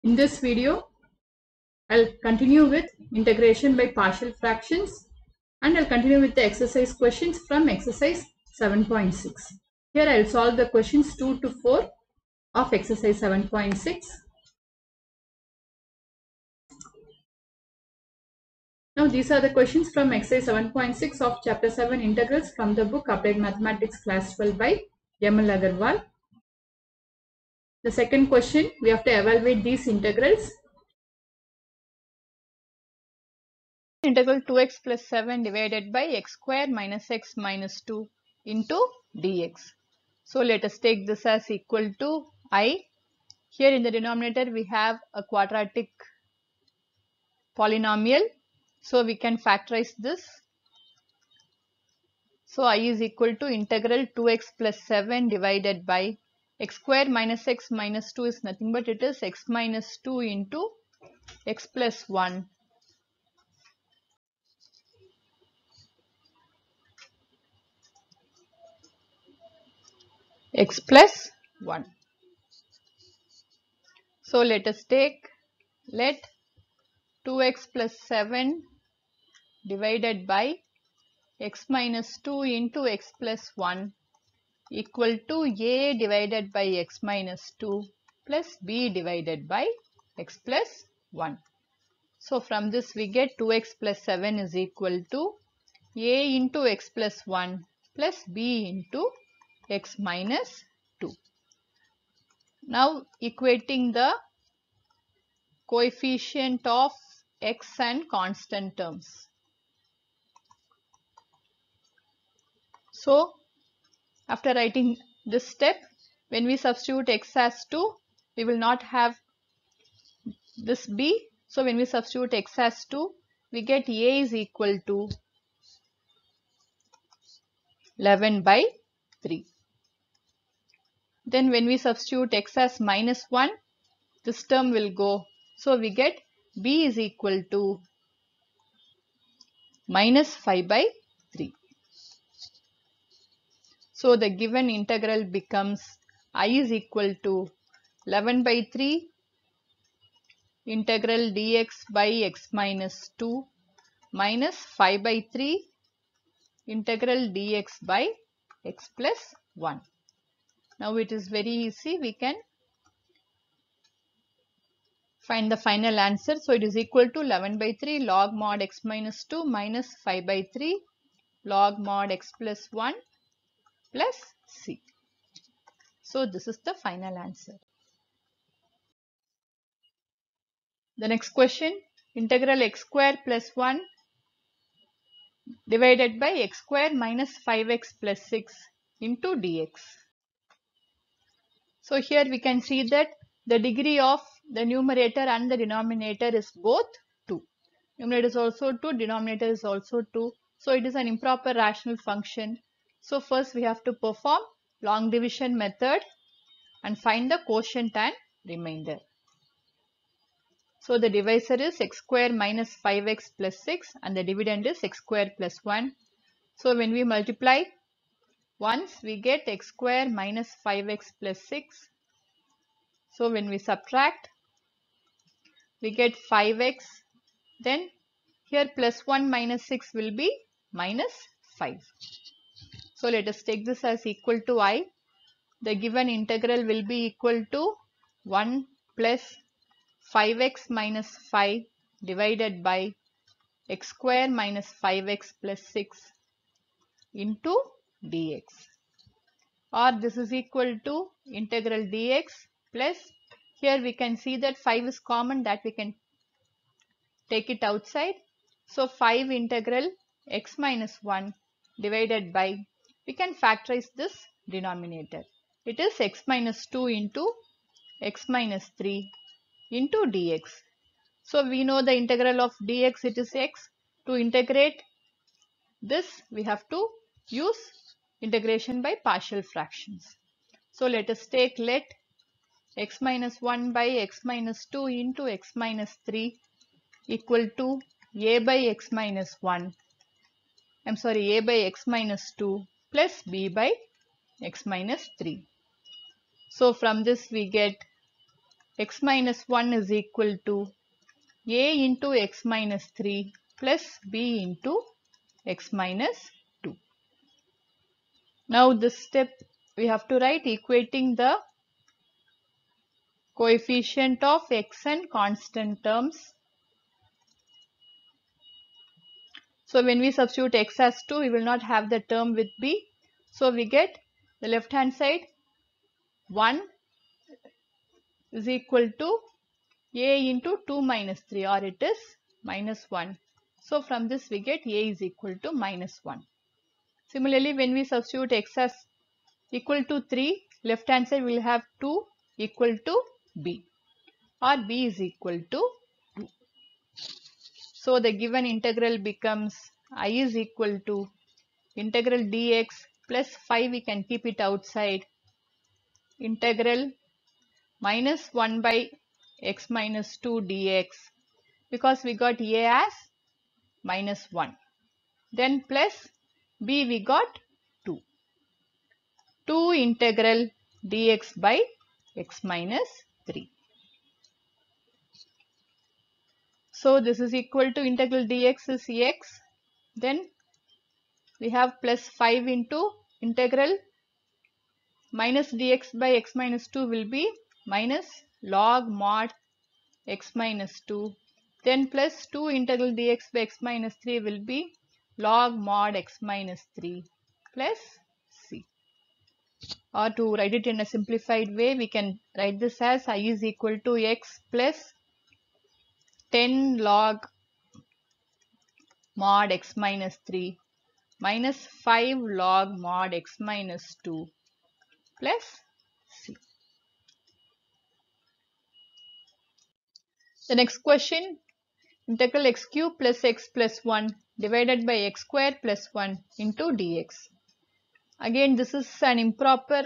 In this video, I'll continue with integration by partial fractions and I'll continue with the exercise questions from exercise 7.6. Here I'll solve the questions 2 to 4 of exercise 7.6. Now these are the questions from exercise 7.6 of chapter 7 integrals from the book Applied Mathematics class 12 by M.L. Agarwal. The second question, we have to evaluate these integrals. Integral 2x plus 7 divided by x square minus x minus 2 into dx. So let us take this as equal to I. Here in the denominator we have a quadratic polynomial. So we can factorize this. So I is equal to integral 2x plus 7 divided by x square minus x minus 2 is nothing but it is x minus 2 into x plus 1 x plus 1. So let us take, let 2x plus 7 divided by x minus 2 into x plus 1 equal to a divided by x minus 2 plus b divided by x plus 1. So from this we get 2x plus 7 is equal to a into x plus 1 plus b into x minus 2. Now equating the coefficient of x and constant terms. So after writing this step, when we substitute x as 2, we will not have this b. So when we substitute x as 2, we get a is equal to 11 by 3. Then when we substitute x as minus 1, this term will go. So we get b is equal to minus 5 by 3. So the given integral becomes I is equal to 11 by 3 integral dx by x minus 2 minus 5 by 3 integral dx by x plus 1. Now it is very easy, we can find the final answer. So it is equal to 11 by 3 log mod x minus 2 minus 5 by 3 log mod x plus 1 plus c. So this is the final answer. The next question, integral x square plus 1 divided by x square minus 5x plus 6 into dx. So here we can see that the degree of the numerator and the denominator is both 2. Numerator is also 2, denominator is also 2. So it is an improper rational function. So first we have to perform long division method and find the quotient and remainder. So the divisor is x square minus 5x plus 6 and the dividend is x square plus 1. So when we multiply once, we get x square minus 5x plus 6. So when we subtract, we get 5x. Then here plus 1 minus 6 will be minus 5. So let us take this as equal to I. The given integral will be equal to 1 plus 5x minus 5 divided by x square minus 5x plus 6 into dx. Or this is equal to integral dx plus, here we can see that 5 is common, that we can take it outside. So 5 integral x minus 1 divided by, we can factorize this denominator. It is x minus 2 into x minus 3 into dx. So we know the integral of dx, it is x. To integrate this, we have to use integration by partial fractions. So let us take, let x minus 1 by x minus 2 into x minus 3 equal to a by x minus 1. A by x minus 2 plus b by x minus 3. So from this we get x minus 1 is equal to a into x minus 3 plus b into x minus 2. Now this step we have to write equating the coefficient of x and constant terms. So when we substitute x as 2, we will not have the term with b. So we get the left hand side 1 is equal to a into 2 minus 3, or it is minus 1. So from this we get a is equal to minus 1. Similarly, when we substitute x as equal to 3, left hand side we will have 2 equal to b, or b is equal to 2. So the given integral becomes I is equal to integral dx plus 5, we can keep it outside, integral minus 1 by x minus 2 dx, because we got a as minus 1. Then plus b we got 2. 2 integral dx by x minus 3. So this is equal to integral dx is x. Then we have plus 5 into integral minus dx by x minus 2 will be minus log mod x minus 2. Then plus 2 integral dx by x minus 3 will be log mod x minus 3 plus c. Or to write it in a simplified way, we can write this as I is equal to x plus 10 log mod x minus 3 minus 5 log mod x minus 2 plus c. The next question, integral x cube plus x plus 1 divided by x square plus 1 into dx. Again, this is an improper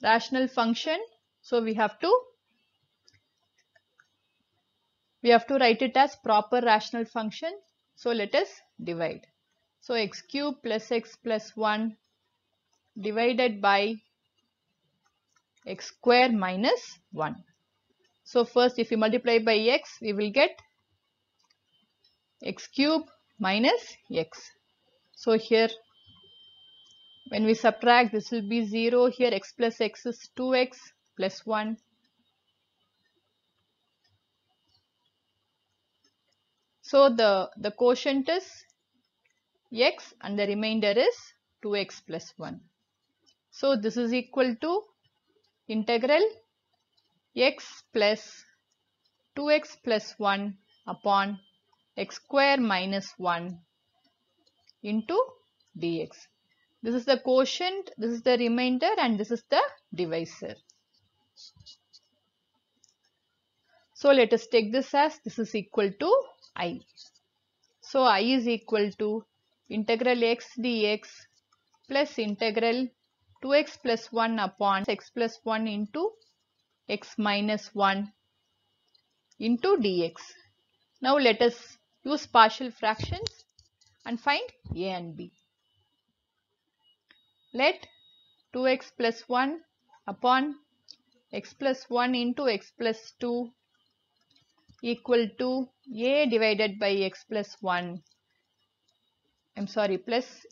rational function, so we have to write it as proper rational function. So let us divide. So x cube plus x plus 1 divided by x square minus 1. So first, if we multiply by x, we will get x cube minus x. So here when we subtract, this will be 0. Here x plus x is 2x plus 1. So the quotient is x and the remainder is 2x plus 1. So this is equal to integral x plus 2x plus 1 upon x square minus 1 into dx. This is the quotient, this is the remainder, and this is the divisor. So let us take this as this is equal to I. So I is equal to integral x dx plus integral 2x plus 1 upon x plus 1 into x minus 1 into dx. Now let us use partial fractions and find a and b. Let 2x plus 1 upon x plus 1 into x plus 2 equal to a divided by x plus 1. Plus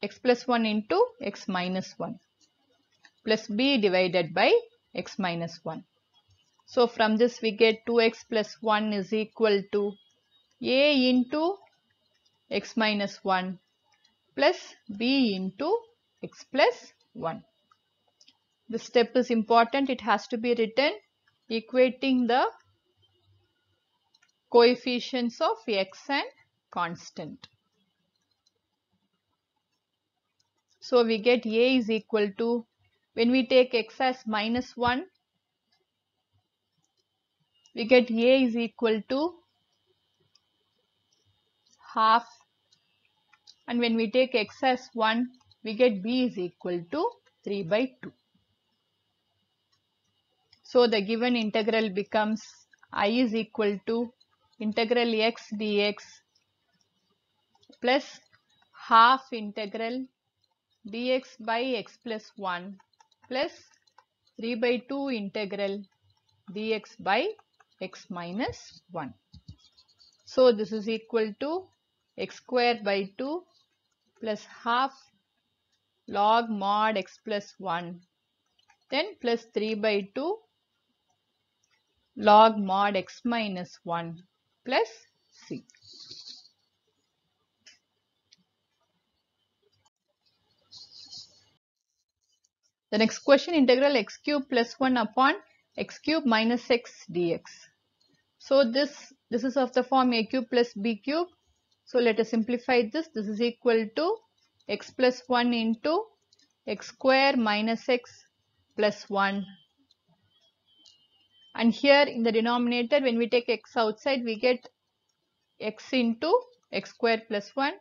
x plus 1 into x minus 1 plus b divided by x minus 1. So from this we get 2x plus 1 is equal to a into x minus 1 plus b into x plus 1. This step is important. It has to be written equating the coefficients of x and constant. So we get a is equal to, when we take x as minus 1, we get a is equal to half, and when we take x as 1, we get b is equal to 3 by 2. So the given integral becomes I is equal to integral x dx plus half integral dx by x plus 1 plus 3 by 2 integral dx by x minus 1. So this is equal to x square by 2 plus half log mod x plus 1, then plus 3 by 2 log mod x minus 1 plus c. The next question, integral x cube plus 1 upon x cube minus x dx. So this is of the form a cube plus b cube. So let us simplify this. This is equal to x plus 1 into x square minus x plus 1. And here in the denominator, when we take x outside, we get x into x square plus 1.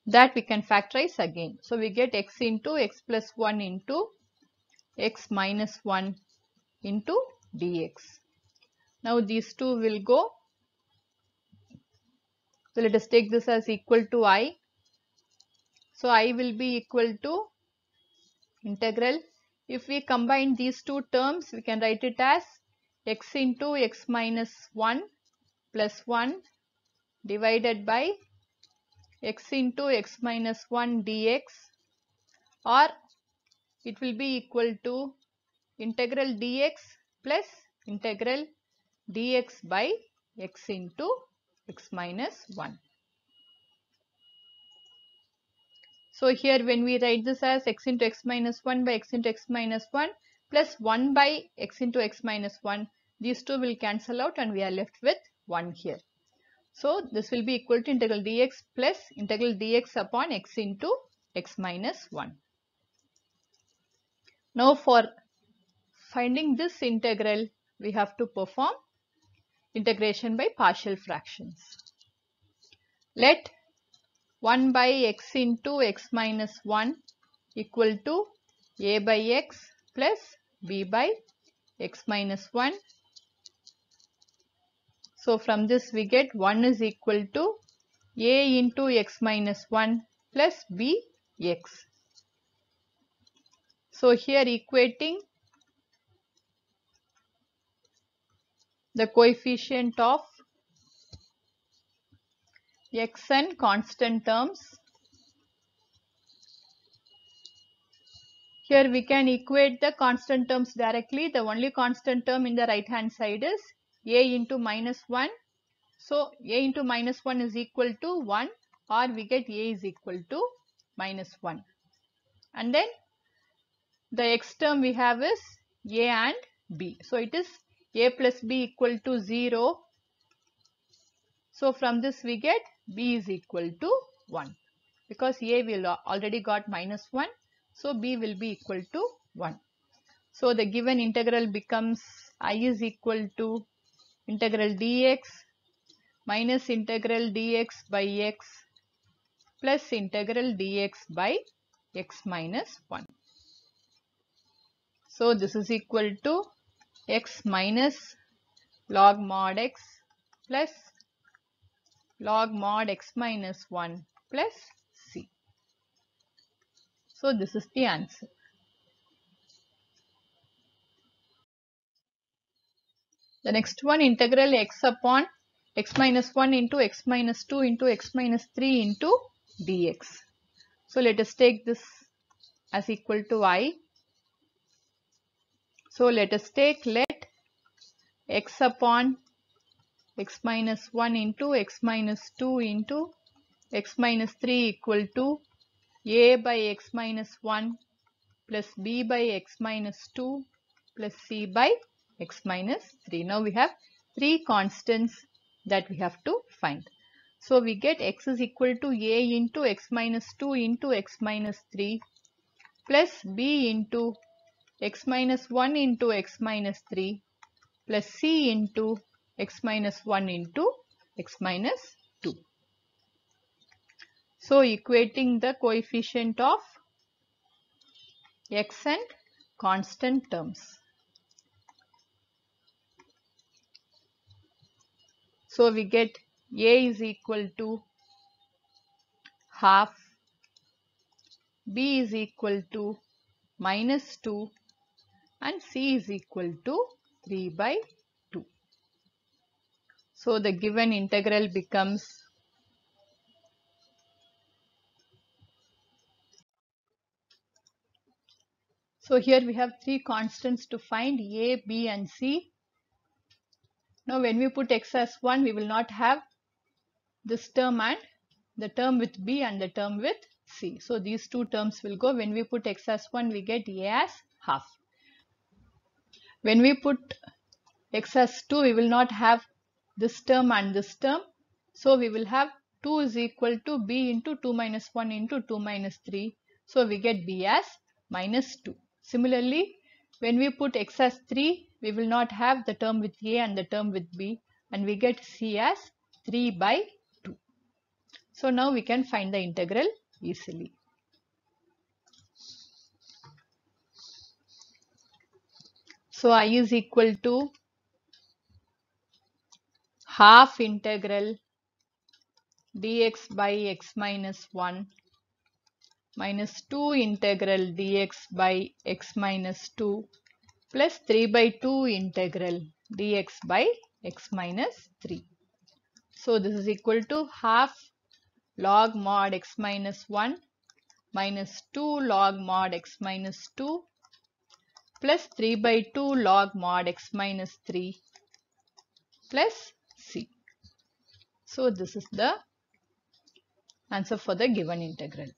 That we can factorize again. So we get x into x plus 1 into x minus 1 into dx. Now these two will go. So let us take this as equal to I. So I will be equal to integral. If we combine these two terms, we can write it as x into x minus 1 plus 1 divided by x into x minus 1 dx, or it will be equal to integral dx plus integral dx by x into x minus 1. So here when we write this as x into x minus 1 by x into x minus 1 plus 1 by x into x minus 1, these two will cancel out and we are left with 1 here. So this will be equal to integral dx plus integral dx upon x into x minus 1. Now for finding this integral, we have to perform integration by partial fractions. Let 1 by x into x minus 1 equal to a by x plus b by x minus 1. So from this we get 1 is equal to a into x minus 1 plus b x. So here equating the coefficient of x and constant terms. Here we can equate the constant terms directly. The only constant term in the right hand side is a into minus 1. So a into minus 1 is equal to 1, or we get a is equal to minus 1. And then the x term we have is a and b. So it is a plus b equal to 0. So from this we get b is equal to 1, because a will already got minus 1. So b will be equal to 1. So the given integral becomes I is equal to integral dx minus integral dx by x plus integral dx by x minus 1. So this is equal to x minus log mod x plus log mod x minus 1 plus c. So this is the answer. The next one, integral x upon x minus 1 into x minus 2 into x minus 3 into dx. So let us take this as equal to I. So let us take, let x upon x minus 1 into x minus 2 into x minus 3 equal to a by x minus 1 plus b by x minus 2 plus c by x minus 3. Now we have three constants that we have to find. So we get x is equal to a into x minus 2 into x minus 3 plus b into x minus 1 into x minus 3 plus c into x minus 1 into x minus 2. So equating the coefficient of x and constant terms. So we get a is equal to half, b is equal to minus 2 and c is equal to 3 by 2. So the given integral becomes so here we have three constants to find a, b and c. Now when we put x as 1 we will not have this term and the term with b and the term with c. So these two terms will go. When we put x as 1 we get a as half. When we put x as 2 we will not have this term and this term. So we will have 2 is equal to b into 2 minus 1 into 2 minus 3. So we get b as minus 2. Similarly, when we put x as 3 we will not have the term with a and the term with b and we get c as 3 by 2. So now we can find the integral easily. So I is equal to half integral dx by x minus 1 minus 2 integral dx by x minus 2 plus 3 by 2 integral dx by x minus 3. So this is equal to half log mod x minus 1 minus 2 log mod x minus 2 plus 3 by 2 log mod x minus 3 plus c. So this is the answer for the given integral.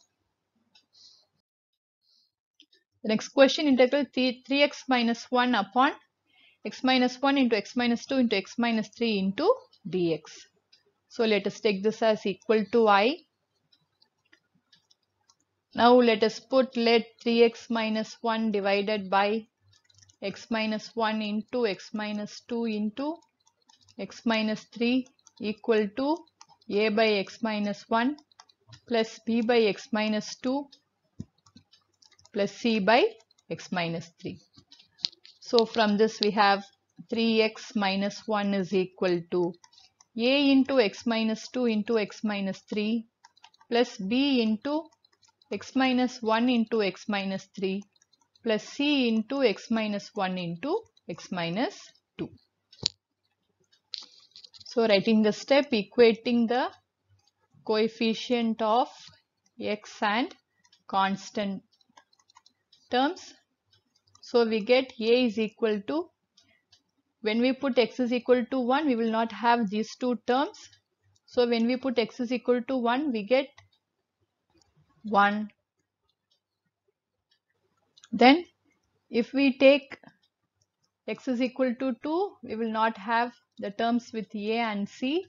The next question, integral 3x minus 1 upon x minus 1 into x minus 2 into x minus 3 into dx. So let us take this as equal to I. Now let us put let 3x minus 1 divided by x minus 1 into x minus 2 into x minus 3 equal to a by x minus 1 plus b by x minus 2 plus c by x minus 3. So from this we have 3x minus 1 is equal to a into x minus 2 into x minus 3 plus b into x minus 1 into x minus 3 plus c into x minus 1 into x minus 2. So writing the step, equating the coefficient of x and constant terms. So we get a is equal to, when we put x is equal to 1 we will not have these two terms. So when we put x is equal to 1 we get 1. Then if we take x is equal to 2 we will not have the terms with a and c.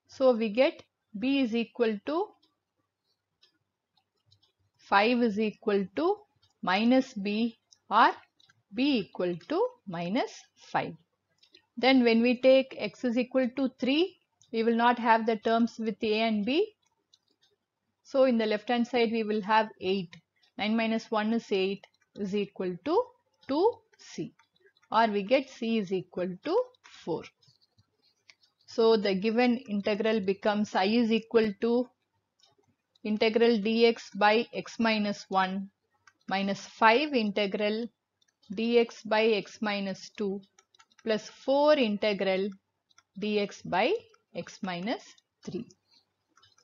So we get b is equal to 5 is equal to minus b or b equal to minus 5. Then when we take x is equal to 3 we will not have the terms with a and b. So in the left hand side we will have 8. 9 minus 1 is 8 is equal to 2c, or we get c is equal to 4. So the given integral becomes I is equal to integral dx by x minus 1 minus 5 integral dx by x minus 2 plus 4 integral dx by x minus 3.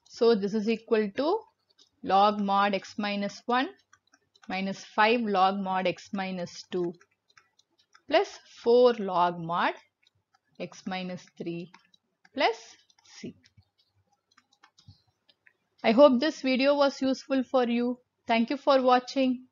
So this is equal to log mod x minus 1 minus 5 log mod x minus 2 plus 4 log mod x minus 3 plus c. I hope this video was useful for you. Thank you for watching.